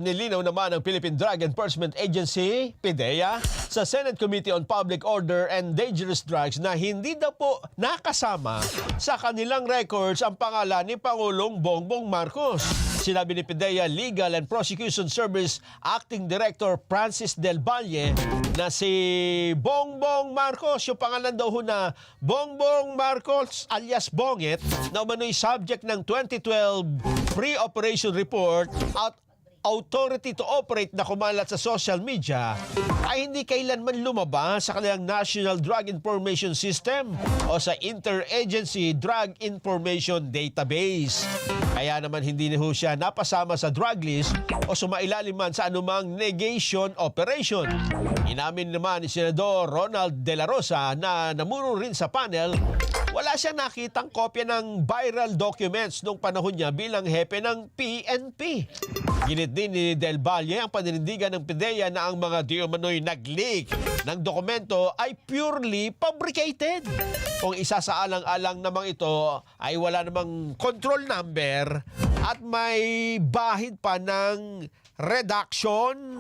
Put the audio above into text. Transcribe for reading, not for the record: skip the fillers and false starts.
nilinaw naman ng Philippine Drug Enforcement Agency, PDEA, sa Senate Committee on Public Order and Dangerous Drugs na hindi daw po nakasama sa kanilang records ang pangalan ni Pangulong Bongbong Marcos. Sinabi ni PDEA Legal and Prosecution Service Acting Director Francis Del Valle na si Bongbong Marcos, yung pangalan daw na Bongbong Marcos alias Bonget, na umano'y subject ng 2012 Pre-Operation Report at Authority to Operate na kumalat sa social media ay hindi kailanman lumabas sa kanilang National Drug Information System o sa Interagency Drug Information Database. Kaya naman hindi na siya napasama sa drug list o sumailalim man sa anumang negation operation. Inamin naman ni Senador Ronald De La Rosa na namuro rin sa panel, wala siyang nakitang kopya ng viral documents nung panahon niya bilang hepe ng PNP. Ginit din ni Del Valle ang paninindigan ng PDEA na ang mga di umano'y nag-leak ng dokumento ay purely fabricated. Kung isa sa alang-alang namang ito ay wala namang control number at may bahid pa ng redaction